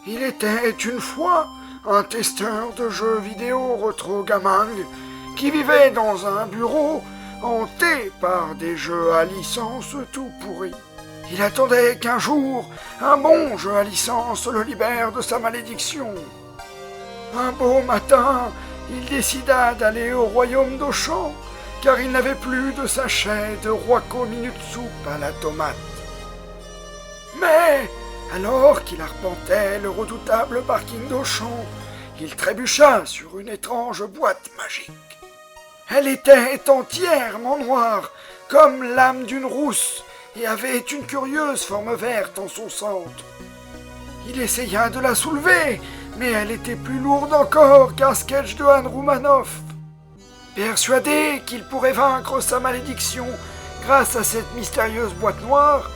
Il était une fois un testeur de jeux vidéo retro gaming qui vivait dans un bureau hanté par des jeux à licence tout pourris. Il attendait qu'un jour, un bon jeu à licence le libère de sa malédiction. Un beau matin, il décida d'aller au royaume d'Auchan, car il n'avait plus de sachet de Roiko Minute Soup à la tomate. Mais, alors qu'il arpentait le redoutable parking d'Auchan, il trébucha sur une étrange boîte magique. Elle était entièrement noire, comme l'âme d'une rousse, et avait une curieuse forme verte en son centre. Il essaya de la soulever, mais elle était plus lourde encore qu'un sketch de Han Roumanoff. Persuadé qu'il pourrait vaincre sa malédiction grâce à cette mystérieuse boîte noire,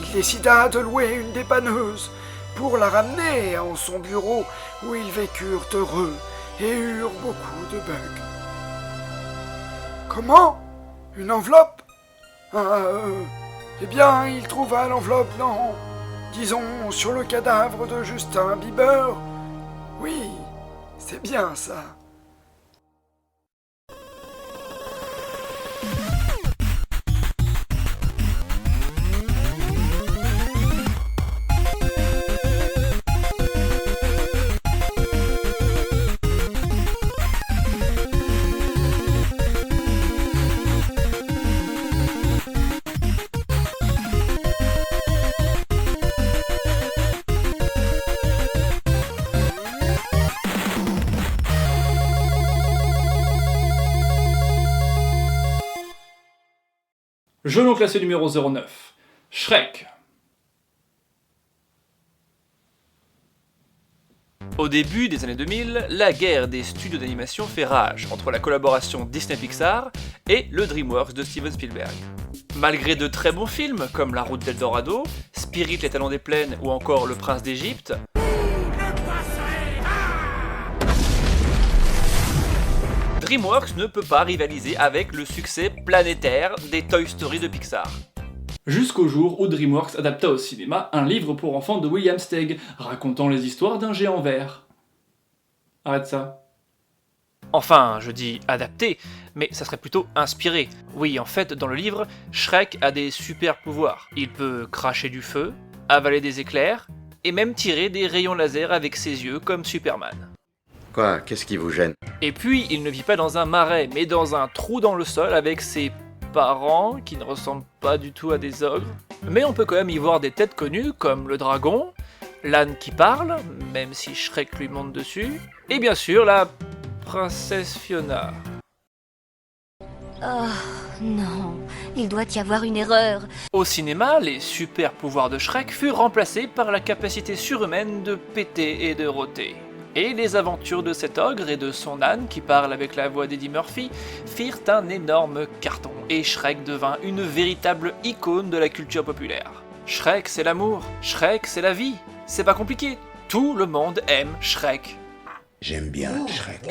il décida de louer une dépanneuse pour la ramener en son bureau où ils vécurent heureux et eurent beaucoup de bugs. Comment ? Une enveloppe ? Eh bien, il trouva l'enveloppe dans, disons, sur le cadavre de Justin Bieber. Oui, c'est bien ça. Jeu non classé numéro 09. Shrek. Au début des années 2000, la guerre des studios d'animation fait rage entre la collaboration Disney-Pixar et le DreamWorks de Steven Spielberg. Malgré de très bons films comme La Route d'Eldorado, Spirit, les Talons des Plaines ou encore Le Prince d'Égypte, DreamWorks ne peut pas rivaliser avec le succès planétaire des Toy Story de Pixar. Jusqu'au jour où DreamWorks adapta au cinéma un livre pour enfants de William Steig, racontant les histoires d'un géant vert. Arrête ça. Enfin, je dis adapté, mais ça serait plutôt inspiré. Oui, en fait, dans le livre, Shrek a des super pouvoirs. Il peut cracher du feu, avaler des éclairs, et même tirer des rayons laser avec ses yeux comme Superman. Quoi ? Qu'est-ce qui vous gêne ? Et puis, il ne vit pas dans un marais, mais dans un trou dans le sol avec ses parents, qui ne ressemblent pas du tout à des ogres. Mais on peut quand même y voir des têtes connues, comme le dragon, l'âne qui parle, même si Shrek lui monte dessus, et bien sûr la princesse Fiona. Oh non, il doit y avoir une erreur. Au cinéma, les super pouvoirs de Shrek furent remplacés par la capacité surhumaine de péter et de rôter. Et les aventures de cet ogre et de son âne, qui parle avec la voix d'Eddie Murphy, firent un énorme carton, et Shrek devint une véritable icône de la culture populaire. Shrek, c'est l'amour, Shrek, c'est la vie, c'est pas compliqué, tout le monde aime Shrek. J'aime bien Shrek.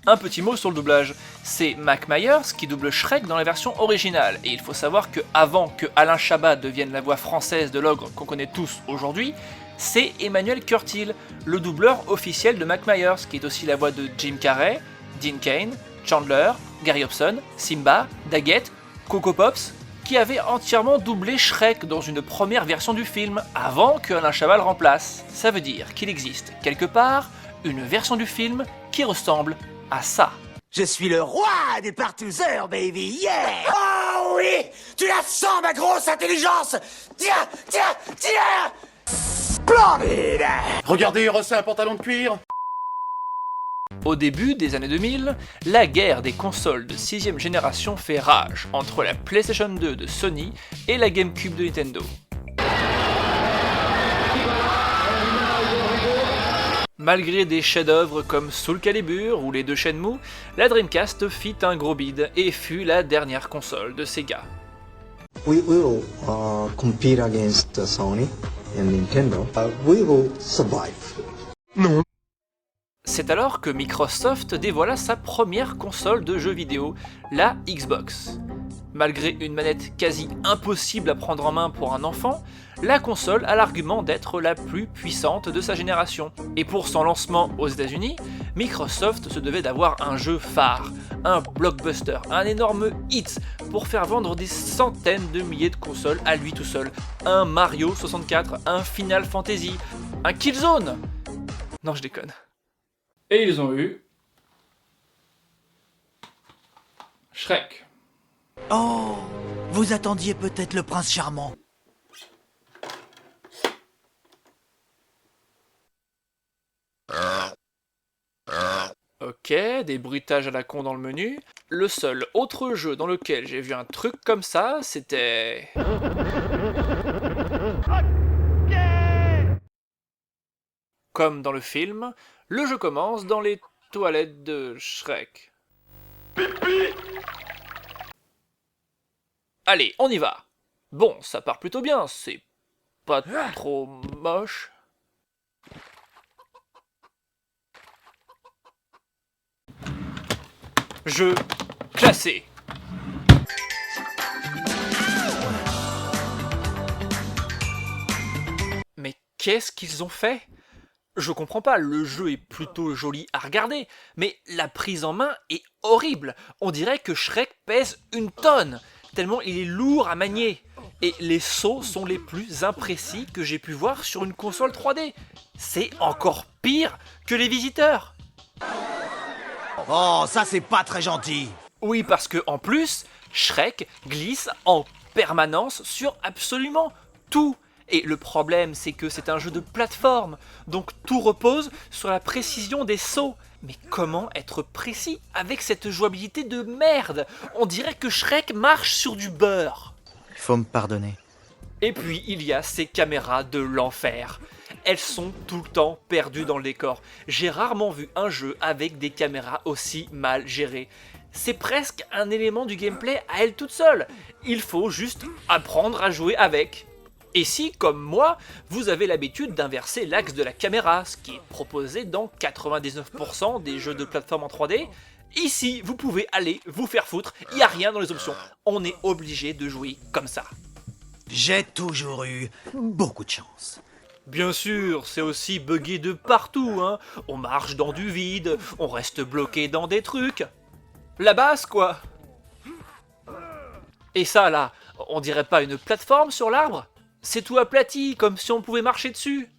Un petit mot sur le doublage, c'est Mac Myers qui double Shrek dans la version originale, et il faut savoir que avant que Alain Chabat devienne la voix française de l'ogre qu'on connaît tous aujourd'hui, c'est Emmanuel Curtil, le doubleur officiel de Mac Myers, qui est aussi la voix de Jim Carrey, Dean Cain, Chandler, Gary Hobson, Simba, Daggett, Coco Pops, qui avait entièrement doublé Shrek dans une première version du film, avant que Alain Chabat le remplace. Ça veut dire qu'il existe, quelque part, une version du film qui ressemble à ça. Je suis le roi des partouzeurs, baby, yeah! Oh oui! Tu la sens, ma grosse intelligence! Tiens, tiens, tiens! Splendide! Regardez, il ressent un pantalon de cuir. Au début des années 2000, la guerre des consoles de 6ème génération fait rage entre la PlayStation 2 de Sony et la GameCube de Nintendo. Malgré des chefs-d'œuvre comme Soul Calibur ou les deux Shenmue, la Dreamcast fit un gros bide et fut la dernière console de Sega. We will compete against Sony and Nintendo. We will survive. Non. C'est alors que Microsoft dévoila sa première console de jeux vidéo, la Xbox. Malgré une manette quasi impossible à prendre en main pour un enfant, la console a l'argument d'être la plus puissante de sa génération. Et pour son lancement aux États-Unis, Microsoft se devait d'avoir un jeu phare, un blockbuster, un énorme hit pour faire vendre des centaines de milliers de consoles à lui tout seul. Un Mario 64, un Final Fantasy, un Killzone. Non, je déconne. Et ils ont eu Shrek. Oh, vous attendiez peut-être le prince charmant. Ok, des bruitages à la con dans le menu. Le seul autre jeu dans lequel j'ai vu un truc comme ça, c'était... Comme dans le film, le jeu commence dans les toilettes de Shrek. Allez, on y va. Bon, ça part plutôt bien, c'est pas trop moche. Jeu classé. Mais qu'est-ce qu'ils ont fait? Je comprends pas, le jeu est plutôt joli à regarder, mais la prise en main est horrible. On dirait que Shrek pèse 1 tonne, tellement il est lourd à manier. Et les sauts sont les plus imprécis que j'ai pu voir sur une console 3D. C'est encore pire que les visiteurs. Oh, ça c'est pas très gentil. Oui, parce que en plus, Shrek glisse en permanence sur absolument tout. Et le problème, c'est que c'est un jeu de plateforme, donc tout repose sur la précision des sauts. Mais comment être précis avec cette jouabilité de merde? On dirait que Shrek marche sur du beurre. Il faut me pardonner. Et puis, il y a ces caméras de l'enfer. Elles sont tout le temps perdues dans le décor. J'ai rarement vu un jeu avec des caméras aussi mal gérées. C'est presque un élément du gameplay à elle toute seule. Il faut juste apprendre à jouer avec. Et si, comme moi, vous avez l'habitude d'inverser l'axe de la caméra, ce qui est proposé dans 99% des jeux de plateforme en 3D, ici, vous pouvez aller vous faire foutre, il n'y a rien dans les options. On est obligé de jouer comme ça. J'ai toujours eu beaucoup de chance. Bien sûr, c'est aussi buggé de partout, hein. On marche dans du vide, on reste bloqué dans des trucs. La base, quoi. Et ça, là, on dirait pas une plateforme sur l'arbre? C'est tout aplati, comme si on pouvait marcher dessus.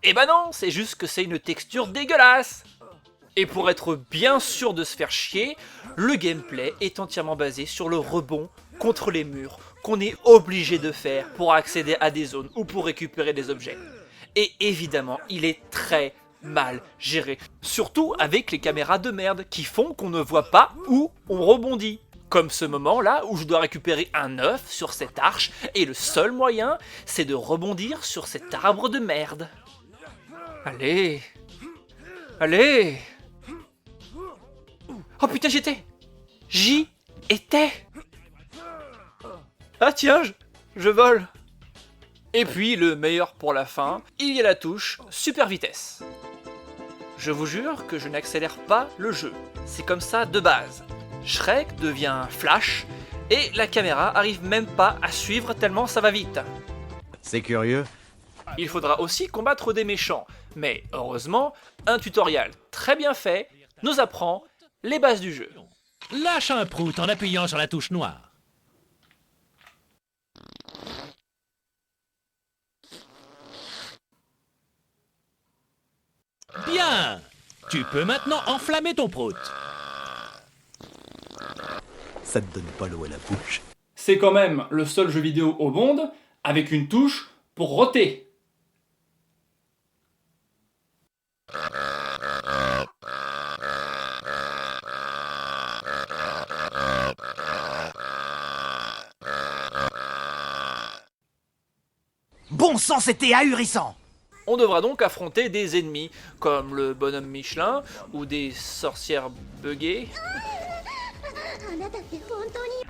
Eh ben non, c'est juste que c'est une texture dégueulasse. Et pour être bien sûr de se faire chier, le gameplay est entièrement basé sur le rebond contre les murs qu'on est obligé de faire pour accéder à des zones ou pour récupérer des objets. Et évidemment, il est très mal géré. Surtout avec les caméras de merde qui font qu'on ne voit pas où on rebondit. Comme ce moment-là où je dois récupérer un œuf sur cette arche et le seul moyen, c'est de rebondir sur cet arbre de merde. Allez. Allez. Oh putain, j'y étais. Ah tiens, je vole. Et puis, le meilleur pour la fin, il y a la touche super vitesse. Je vous jure que je n'accélère pas le jeu. C'est comme ça de base. Shrek devient Flash, et la caméra arrive même pas à suivre tellement ça va vite. C'est curieux. Il faudra aussi combattre des méchants, mais heureusement, un tutoriel très bien fait nous apprend les bases du jeu. Lâche un prout en appuyant sur la touche noire. Bien! Tu peux maintenant enflammer ton prout. Ça te donne pas l'eau à la bouche. C'est quand même le seul jeu vidéo au monde avec une touche pour roter. Bon sang, c'était ahurissant. On devra donc affronter des ennemis, comme le bonhomme Michelin, ou des sorcières buggées.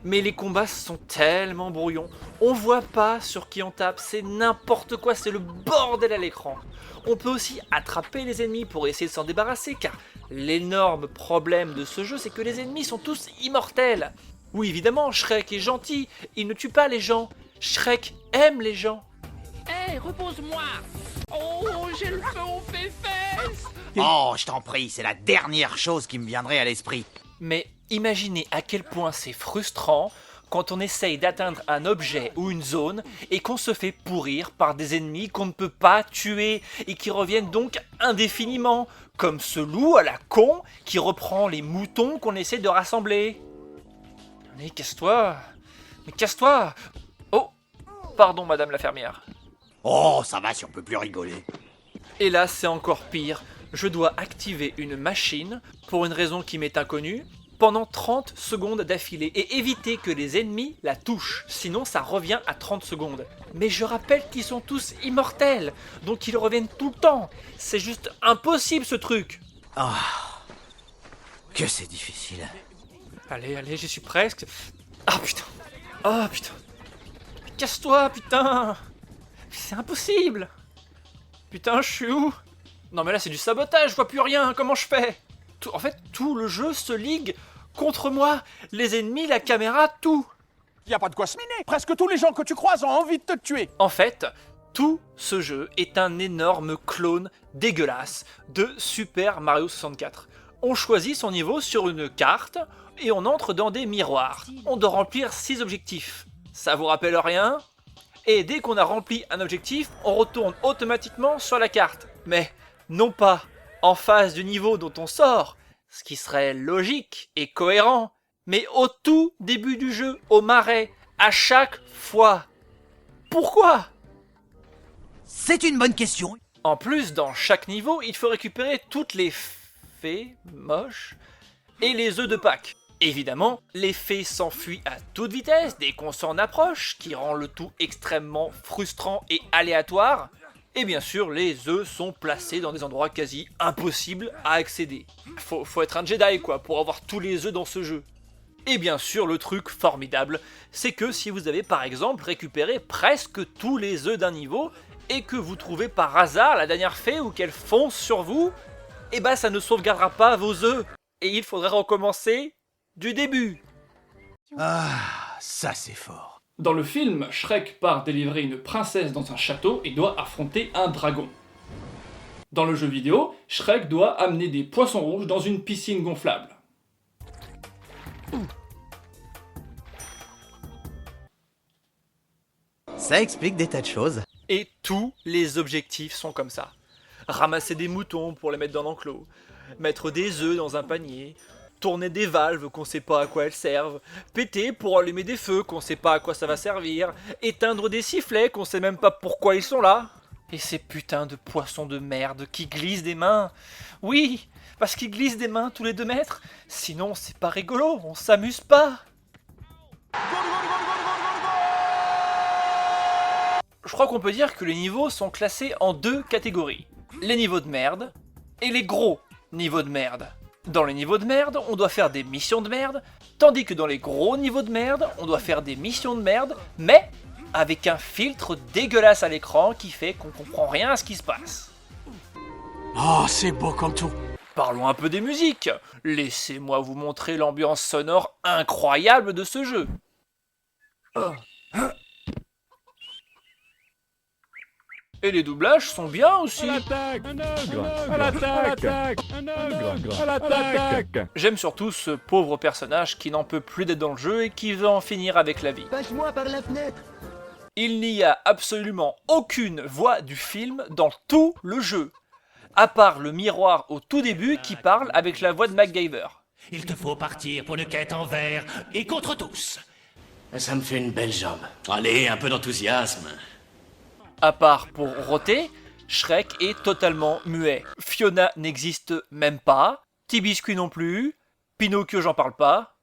Mais les combats sont tellement brouillons, on voit pas sur qui on tape, c'est n'importe quoi, c'est le bordel à l'écran. On peut aussi attraper les ennemis pour essayer de s'en débarrasser, car l'énorme problème de ce jeu, c'est que les ennemis sont tous immortels. Oui, évidemment, Shrek est gentil, il ne tue pas les gens. Shrek aime les gens. Hé, repose-moi. Oh, j'ai le feu aux fesses. Oh, je t'en prie, c'est la dernière chose qui me viendrait à l'esprit. Mais imaginez à quel point c'est frustrant quand on essaye d'atteindre un objet ou une zone et qu'on se fait pourrir par des ennemis qu'on ne peut pas tuer et qui reviennent donc indéfiniment, comme ce loup à la con qui reprend les moutons qu'on essaie de rassembler. Mais casse-toi. Mais casse-toi. Oh, pardon madame la fermière. Oh, ça va si on peut plus rigoler. Et là c'est encore pire, je dois activer une machine, pour une raison qui m'est inconnue, pendant 30 secondes d'affilée et éviter que les ennemis la touchent, sinon ça revient à 30 secondes. Mais je rappelle qu'ils sont tous immortels, donc ils reviennent tout le temps. C'est juste impossible ce truc. Ah, que c'est difficile. Allez, j'y suis presque. Ah putain. Ah putain. Casse-toi, putain. C'est impossible. Putain, je suis où? Non mais là c'est du sabotage, je vois plus rien, comment je fais? En fait, tout le jeu se ligue contre moi. Les ennemis, la caméra, tout. Y a pas de quoi se miner. Presque tous les gens que tu croises ont envie de te tuer. En fait, tout ce jeu est un énorme clone dégueulasse de Super Mario 64. On choisit son niveau sur une carte et on entre dans des miroirs. On doit remplir 6 objectifs. Ça vous rappelle rien? Et dès qu'on a rempli un objectif, on retourne automatiquement sur la carte. Mais non pas en face du niveau dont on sort, ce qui serait logique et cohérent, mais au tout début du jeu, au marais, à chaque fois. Pourquoi? C'est une bonne question. En plus, dans chaque niveau, il faut récupérer toutes les fées moches et les œufs de Pâques. Évidemment, les fées s'enfuient à toute vitesse dès qu'on s'en approche, qui rend le tout extrêmement frustrant et aléatoire. Et bien sûr, les œufs sont placés dans des endroits quasi impossibles à accéder. Faut être un Jedi quoi, pour avoir tous les œufs dans ce jeu. Et bien sûr, le truc formidable, c'est que si vous avez par exemple récupéré presque tous les œufs d'un niveau, et que vous trouvez par hasard la dernière fée ou qu'elle fonce sur vous, et bah ça ne sauvegardera pas vos œufs. Et il faudrait recommencer du début. Ah, ça c'est fort. Dans le film, Shrek part délivrer une princesse dans un château et doit affronter un dragon. Dans le jeu vidéo, Shrek doit amener des poissons rouges dans une piscine gonflable. Ça explique des tas de choses. Et tous les objectifs sont comme ça. Ramasser des moutons pour les mettre dans l'enclos, mettre des œufs dans un panier, tourner des valves qu'on sait pas à quoi elles servent, péter pour allumer des feux qu'on sait pas à quoi ça va servir, éteindre des sifflets qu'on sait même pas pourquoi ils sont là. Et ces putains de poissons de merde qui glissent des mains. Oui, parce qu'ils glissent des mains tous les 2 mètres. Sinon c'est pas rigolo, on s'amuse pas. Je crois qu'on peut dire que les niveaux sont classés en 2 catégories. Les niveaux de merde et les gros niveaux de merde. Dans les niveaux de merde, on doit faire des missions de merde, tandis que dans les gros niveaux de merde, on doit faire des missions de merde, mais avec un filtre dégueulasse à l'écran qui fait qu'on comprend rien à ce qui se passe. Oh, c'est beau comme tout. Parlons un peu des musiques. Laissez-moi vous montrer l'ambiance sonore incroyable de ce jeu. Et les doublages sont bien aussi. J'aime surtout ce pauvre personnage qui n'en peut plus d'être dans le jeu et qui veut en finir avec la vie. Passe-moi par la fenêtre. Il n'y a absolument aucune voix du film dans tout le jeu, à part le miroir au tout début qui parle avec la voix de MacGyver. Il te faut partir pour une quête en vert et contre tous. Ça me fait une belle jambe. Allez, un peu d'enthousiasme. À part pour roter, Shrek est totalement muet. Fiona n'existe même pas, Tibiscuit non plus, Pinocchio j'en parle pas.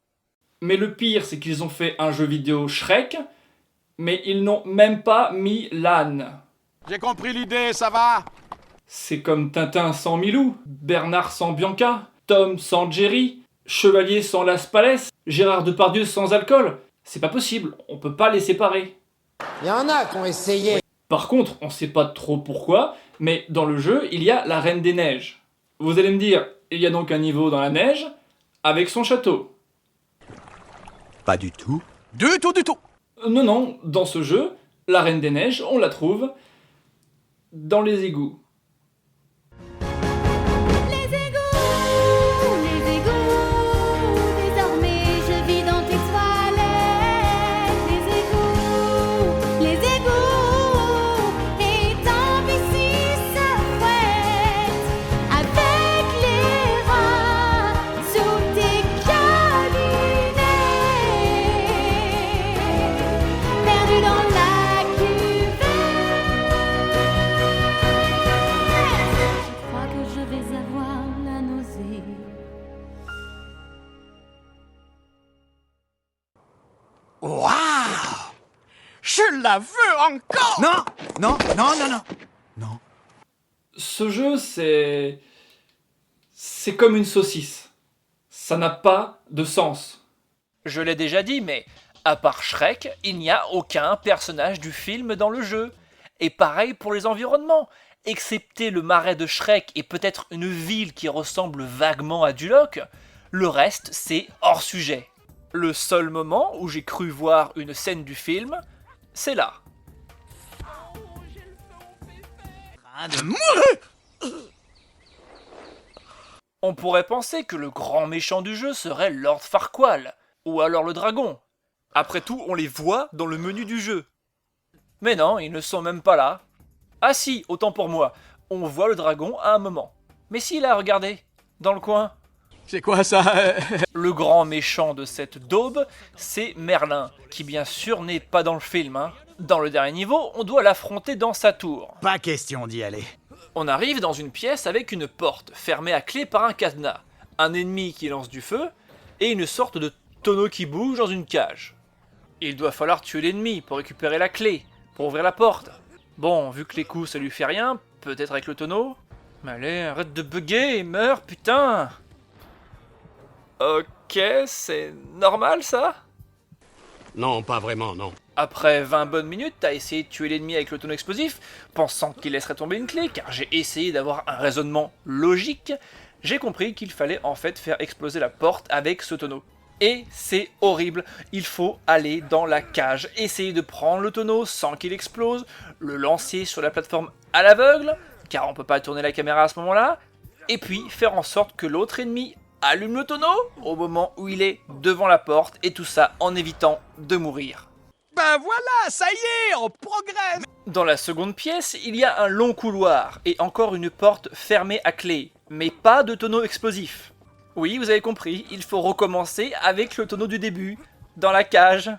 Mais le pire, c'est qu'ils ont fait un jeu vidéo Shrek, mais ils n'ont même pas mis l'âne. J'ai compris l'idée, ça va? C'est comme Tintin sans Milou, Bernard sans Bianca, Tom sans Jerry, Chevalier sans Las Palais, Gérard Depardieu sans alcool. C'est pas possible, on peut pas les séparer. Il y en a qui ont essayé. Par contre, on sait pas trop pourquoi, mais dans le jeu, il y a la Reine des Neiges. Vous allez me dire, il y a donc un niveau dans la neige, avec son château. Pas du tout. Du tout, du tout. Non, dans ce jeu, la Reine des Neiges, on la trouve dans les égouts. Waouh! Je la veux encore! Non! Non! Ce jeu, c'est comme une saucisse. Ça n'a pas de sens. Je l'ai déjà dit, mais à part Shrek, il n'y a aucun personnage du film dans le jeu. Et pareil pour les environnements. Excepté le marais de Shrek et peut-être une ville qui ressemble vaguement à Duloc, le reste c'est hors sujet. Le seul moment où j'ai cru voir une scène du film, c'est là. On pourrait penser que le grand méchant du jeu serait Lord Farquaad, ou alors le dragon. Après tout, on les voit dans le menu du jeu. Mais non, ils ne sont même pas là. Ah si, autant pour moi, on voit le dragon à un moment. Mais si là, regardez, dans le coin. C'est quoi ça? Le grand méchant de cette daube, c'est Merlin, qui bien sûr n'est pas dans le film. Dans le dernier niveau, on doit l'affronter dans sa tour. Pas question d'y aller. On arrive dans une pièce avec une porte, fermée à clé par un cadenas, un ennemi qui lance du feu, et une sorte de tonneau qui bouge dans une cage. Il doit falloir tuer l'ennemi pour récupérer la clé, pour ouvrir la porte. Bon, vu que les coups ça lui fait rien, peut-être avec le tonneau. Mais allez, arrête de bugger et meurs, putain! Ok, c'est normal ça? Non, pas vraiment, non. Après 20 bonnes minutes, t'as essayé de tuer l'ennemi avec le tonneau explosif, pensant qu'il laisserait tomber une clé, car j'ai essayé d'avoir un raisonnement logique, j'ai compris qu'il fallait en fait faire exploser la porte avec ce tonneau. Et c'est horrible, il faut aller dans la cage, essayer de prendre le tonneau sans qu'il explose, le lancer sur la plateforme à l'aveugle, car on peut pas tourner la caméra à ce moment-là, et puis faire en sorte que l'autre ennemi allume le tonneau au moment où il est devant la porte, et tout ça en évitant de mourir. Ben voilà, ça y est, on progresse! Dans la seconde pièce, il y a un long couloir, et encore une porte fermée à clé, mais pas de tonneau explosif. Oui, vous avez compris, il faut recommencer avec le tonneau du début, dans la cage.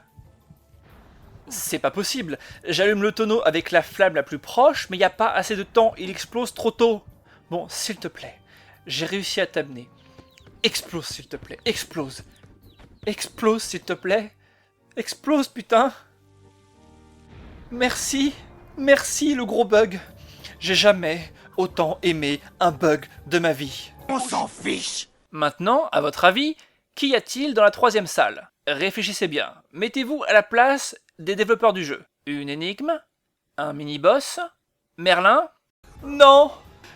C'est pas possible, j'allume le tonneau avec la flamme la plus proche, mais il n'y a pas assez de temps, il explose trop tôt. Bon, s'il te plaît, j'ai réussi à t'amener. Explose, s'il te plaît, explose. Explose, s'il te plaît. Explose, putain. Merci, merci le gros bug. J'ai jamais autant aimé un bug de ma vie. On s'en fiche! Maintenant, à votre avis, qu'y a-t-il dans la troisième salle? Réfléchissez bien. Mettez-vous à la place des développeurs du jeu. Une énigme? Un mini-boss? Merlin? Non!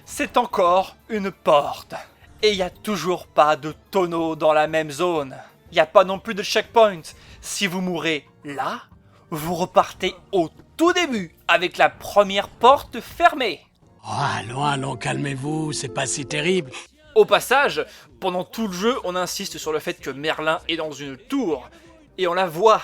C'est encore une porte. Et il n'y a toujours pas de tonneau dans la même zone. Il n'y a pas non plus de checkpoint. Si vous mourrez là, vous repartez au tout début avec la première porte fermée. Oh, allons, calmez-vous, c'est pas si terrible. Au passage, pendant tout le jeu, on insiste sur le fait que Merlin est dans une tour. Et on la voit.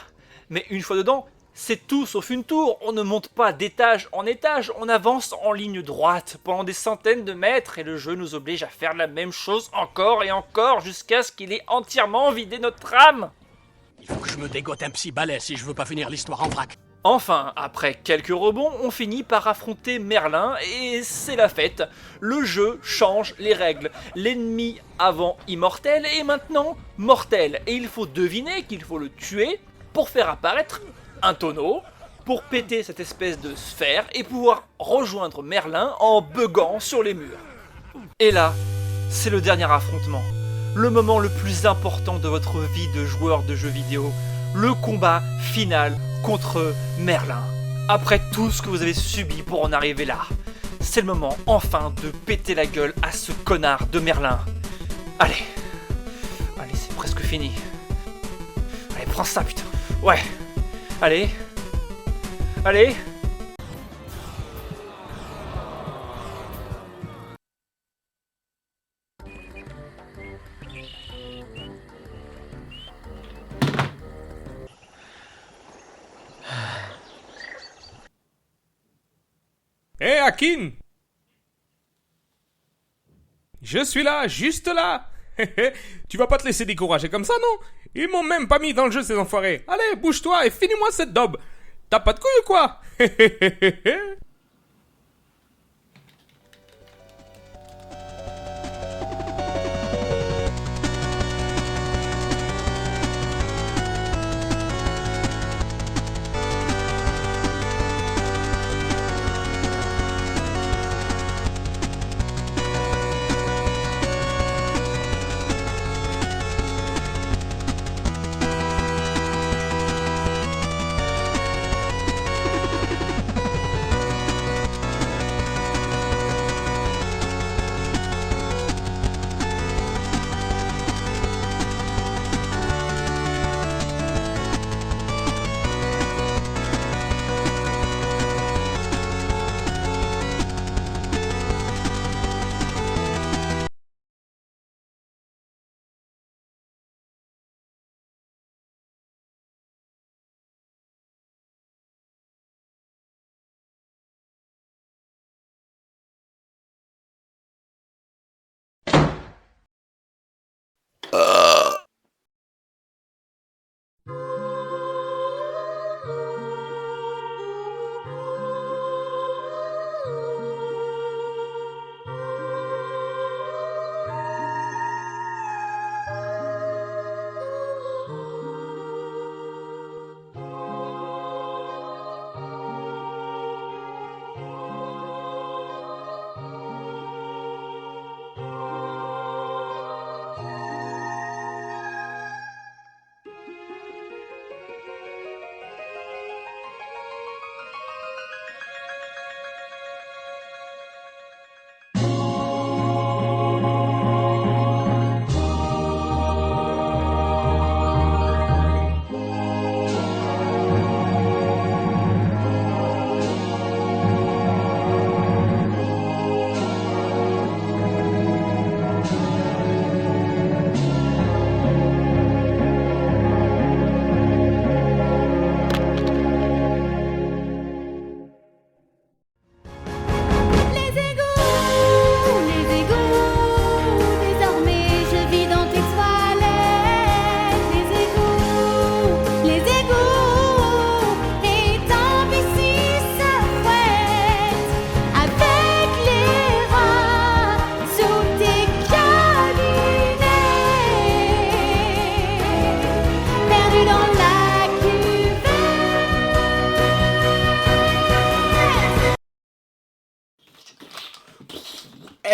Mais une fois dedans, c'est tout sauf une tour. On ne monte pas d'étage en étage, on avance en ligne droite pendant des centaines de mètres. Et le jeu nous oblige à faire la même chose encore et encore jusqu'à ce qu'il ait entièrement vidé notre âme. Il faut que je me dégote un psy balai si je veux pas finir l'histoire en vrac. Enfin, après quelques rebonds, on finit par affronter Merlin et c'est la fête. Le jeu change les règles. L'ennemi avant immortel est maintenant mortel. Et il faut deviner qu'il faut le tuer pour faire apparaître un tonneau, pour péter cette espèce de sphère et pouvoir rejoindre Merlin en buguant sur les murs. Et là, c'est le dernier affrontement. Le moment le plus important de votre vie de joueur de jeux vidéo. Le combat final contre Merlin. Après tout ce que vous avez subi pour en arriver là, c'est le moment enfin de péter la gueule à ce connard de Merlin. Allez, c'est presque fini. Allez, prends ça, putain. Ouais. Allez. Allez. Hé, Akin! Je suis là, juste là! Tu vas pas te laisser décourager comme ça, non? Ils m'ont même pas mis dans le jeu, ces enfoirés! Allez, bouge-toi et finis-moi cette daube! T'as pas de couilles ou quoi?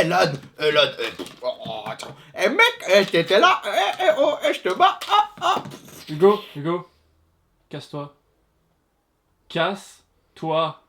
Elad, oh, attends. Mec, t'étais là, je te bats, Hugo, casse-toi. Casse-toi.